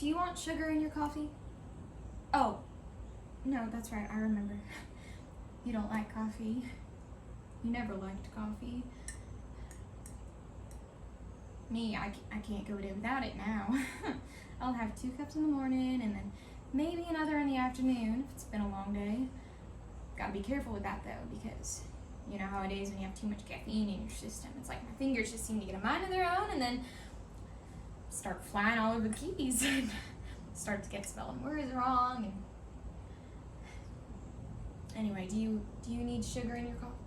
Do you want sugar in your coffee? Oh, no, that's right, I remember. You don't like coffee. You never liked coffee. Me, I can't go a day without it now. I'll have 2 cups in the morning and then maybe another in the afternoon if it's been a long day. Gotta be careful with that though, because you know how it is when you have too much caffeine in your system. It's like my fingers just seem to get a mind of their own and then start flying all over the keys and start to get spelling words wrong. And anyway, do you need sugar in your coffee?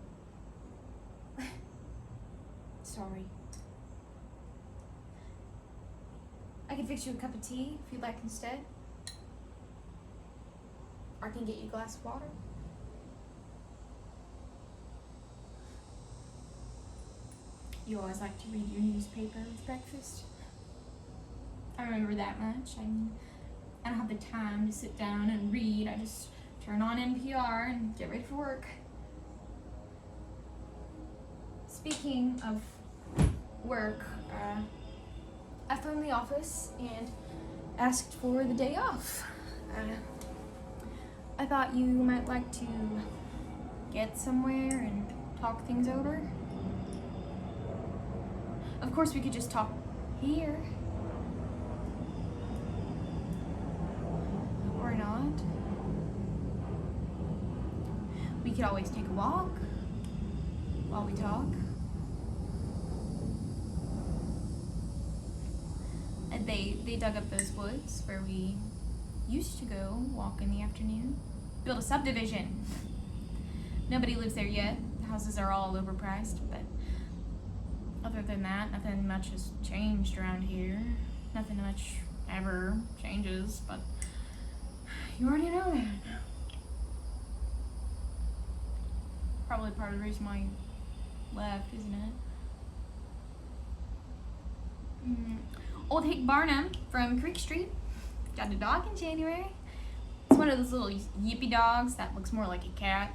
Sorry. I can fix you a cup of tea if you'd like instead. Or I can get you a glass of water. You always like to read your newspaper with breakfast. I remember that much. I mean, I don't have the time to sit down and read. I just turn on NPR and get ready for work. Speaking of work, I phoned the office and asked for the day off. I thought you might like to get somewhere and talk things over. Of course, we could just talk here. Or not. We could always take a walk while we talk. And they dug up those woods where we used to go walk in the afternoon. Build a subdivision. Nobody lives there yet. The houses are all overpriced, but other than that, nothing much has changed around here. Nothing much ever changes, but you already know that. Probably part of the reason why you left, isn't it? Old Hick Barnum from Creek Street got a dog in January. It's one of those little yippy dogs that looks more like a cat.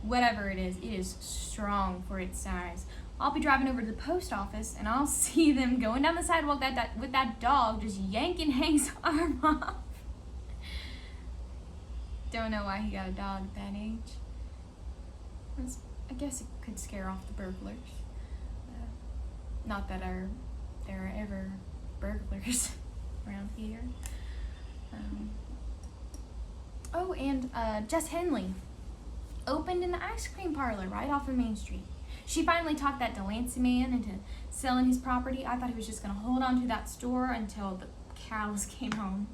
Whatever it is strong for its size. I'll be driving over to the post office and I'll see them going down the sidewalk with that dog just yanking Hank's arm off. Don't know why he got a dog at that age. I guess it could scare off the burglars. Not that there are ever burglars around here. Oh, and Jess Henley opened an ice cream parlor right off of Main Street. She finally talked that Delancey man into selling his property. I thought he was just going to hold on to that store until the cows came home.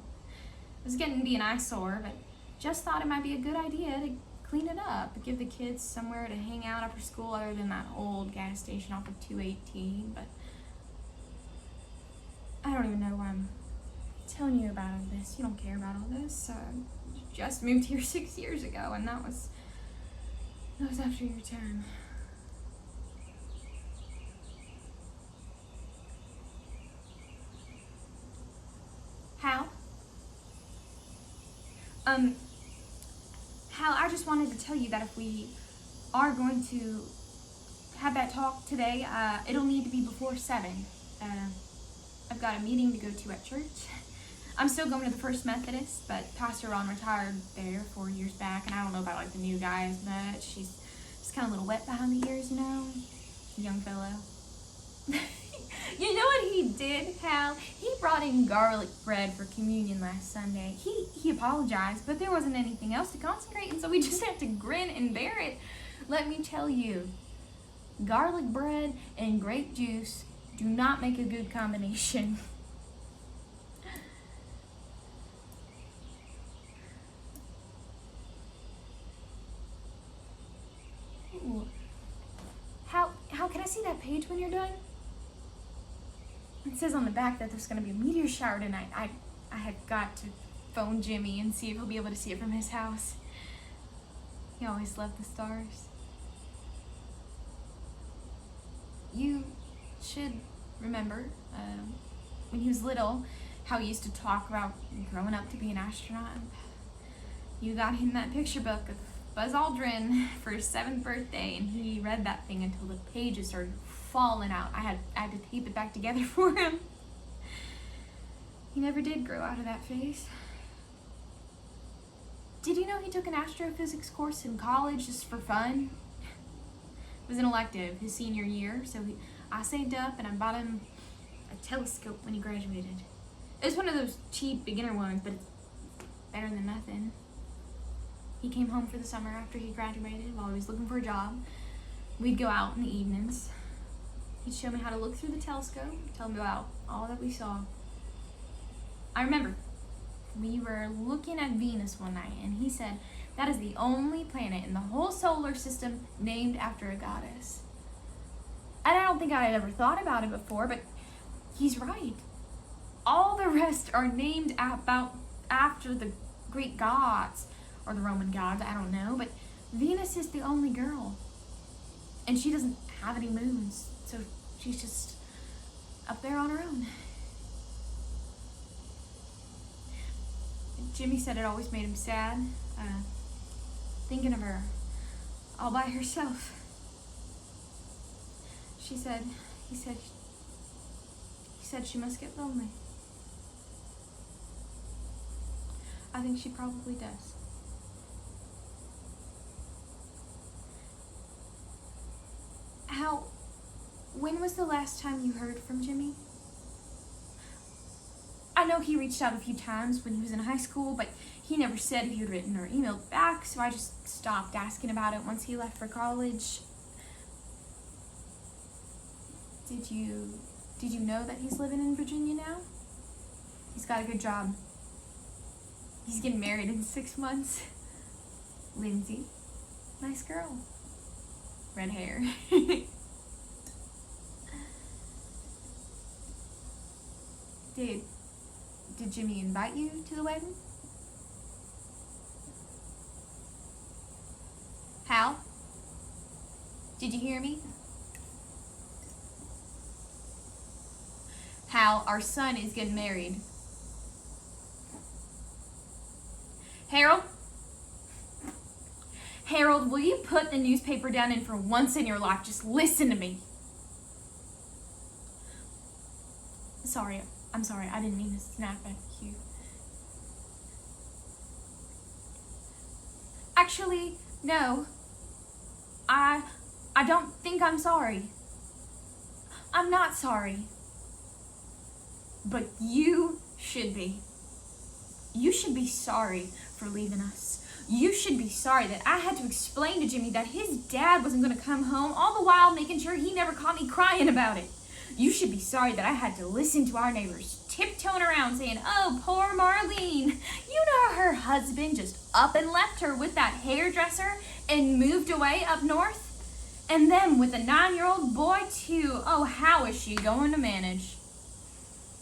It was getting to be an eyesore, but just thought it might be a good idea to clean it up, give the kids somewhere to hang out after school other than that old gas station off of 218. But I don't even know why I'm telling you about all this. You don't care about all this. Just moved here 6 years ago, and that was after your time. Hal? Hal, I just wanted to tell you that if we are going to have that talk today, it'll need to be before 7. I've got a meeting to go to at church. I'm still going to the First Methodist, but Pastor Ron retired there 4 years back, and I don't know about like the new guy as much. She's just kind of a little wet behind the ears, you know? Young fellow. You know what he did, Hal? He brought in garlic bread for communion last Sunday. He apologized, but there wasn't anything else to consecrate, and so we just had to grin and bear it. Let me tell you, garlic bread and grape juice do not make a good combination. Ooh. How can I see that page when you're done? It says on the back that there's going to be a meteor shower tonight. I had got to phone Jimmy and see if he'll be able to see it from his house. He always loved the stars. You should remember when he was little how he used to talk about growing up to be an astronaut. You got him that picture book of Buzz Aldrin for his 7th birthday, and he read that thing until the pages started falling out. I had to tape it back together for him. He never did grow out of that phase. Did you know he took an astrophysics course in college just for fun? It was an elective his senior year, so I saved up and I bought him a telescope when he graduated. It was one of those cheap beginner ones, but it's better than nothing. He came home for the summer after he graduated while he was looking for a job. We'd go out in the evenings. He'd show me how to look through the telescope, tell me about all that we saw. I remember we were looking at Venus one night, and he said that is the only planet in the whole solar system named after a goddess. And I don't think I had ever thought about it before, but he's right. All the rest are named after the Greek gods, or the Roman gods, I don't know, but Venus is the only girl. And she doesn't have any moons, so she's just up there on her own. Jimmy said it always made him sad, thinking of her all by herself. He said she must get lonely. I think she probably does. When was the last time you heard from Jimmy? I know he reached out a few times when he was in high school, but he never said if he had written or emailed back, so I just stopped asking about it once he left for college. Did you know that he's living in Virginia now? He's got a good job. He's getting married in 6 months. Lindsay, nice girl. Red hair. Did Jimmy invite you to the wedding? Hal? Did you hear me? Hal, our son is getting married. Harold? Harold, will you put the newspaper down and for once in your life, just listen to me? I'm sorry, I didn't mean to snap at you. Actually, no. I don't think I'm sorry. I'm not sorry. But you should be. You should be sorry for leaving us. You should be sorry that I had to explain to Jimmy that his dad wasn't going to come home, all the while making sure he never caught me crying about it. You should be sorry that I had to listen to our neighbors tiptoeing around saying, "Oh, poor Marlene. You know her husband just up and left her with that hairdresser and moved away up north. And then with a 9-year-old boy too. Oh, how is she going to manage?"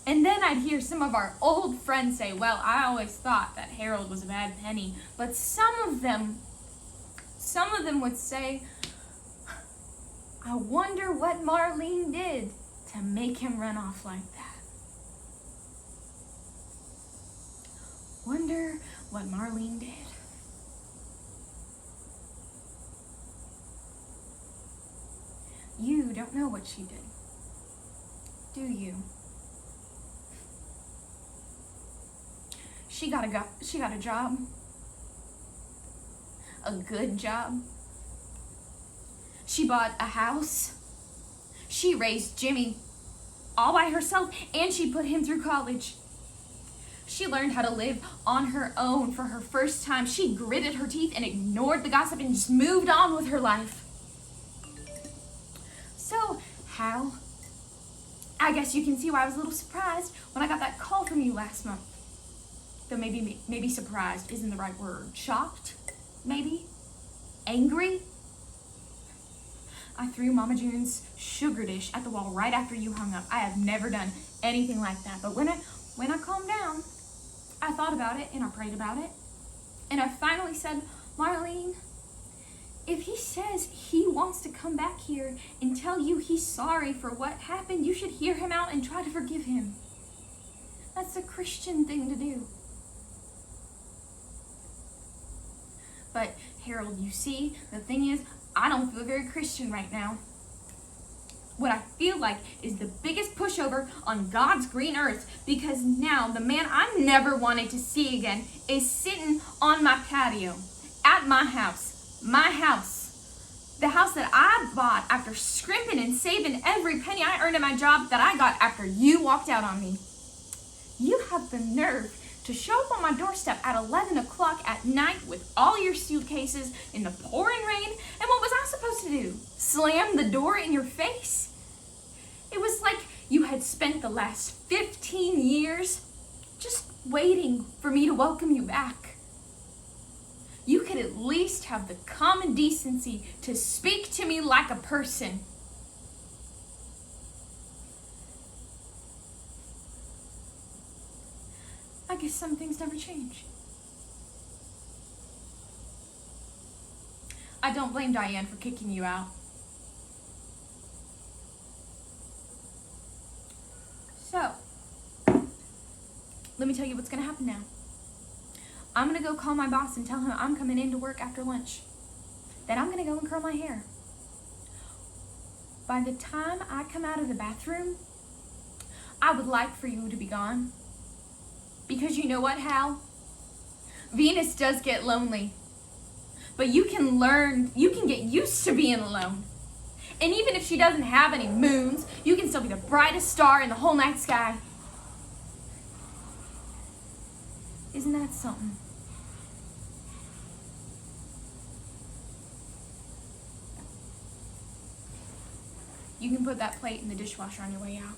And then I'd hear some of our old friends say, "Well, I always thought that Harold was a bad penny." But some of them would say, "I wonder what Marlene did to make him run off like that. Wonder what Marlene did." You don't know what she did, do you? She got a job. A good job. She bought a house. She raised Jimmy all by herself, and she put him through college. She learned how to live on her own for her first time. She gritted her teeth and ignored the gossip and just moved on with her life. So, Hal, I guess you can see why I was a little surprised when I got that call from you last month. Though maybe surprised isn't the right word. Shocked? Maybe? Angry? I threw Mama June's sugar dish at the wall right after you hung up. I have never done anything like that. But when I calmed down, I thought about it and I prayed about it. And I finally said, "Marlene, if he says he wants to come back here and tell you he's sorry for what happened, you should hear him out and try to forgive him. That's a Christian thing to do." But Harold, you see, the thing is, I don't feel very Christian right now. what I feel like is the biggest pushover on God's green earth, because now the man I never wanted to see again is sitting on my patio at my house. My house. The house that I bought after scrimping and saving every penny I earned at my job that I got after you walked out on me. You have the nerve to show up on my doorstep at 11 o'clock at night with all your suitcases in the pouring rain, and what was I supposed to do? Slam the door in your face? It was like you had spent the last 15 years just waiting for me to welcome you back. You could at least have the common decency to speak to me like a person. I guess some things never change. I don't blame Diane for kicking you out. So, let me tell you what's going to happen now. I'm going to go call my boss and tell him I'm coming in to work after lunch. Then I'm going to go and curl my hair. By the time I come out of the bathroom, I would like for you to be gone. Because you know what, Hal? Venus does get lonely. But you can get used to being alone. And even if she doesn't have any moons, you can still be the brightest star in the whole night sky. Isn't that something? You can put that plate in the dishwasher on your way out.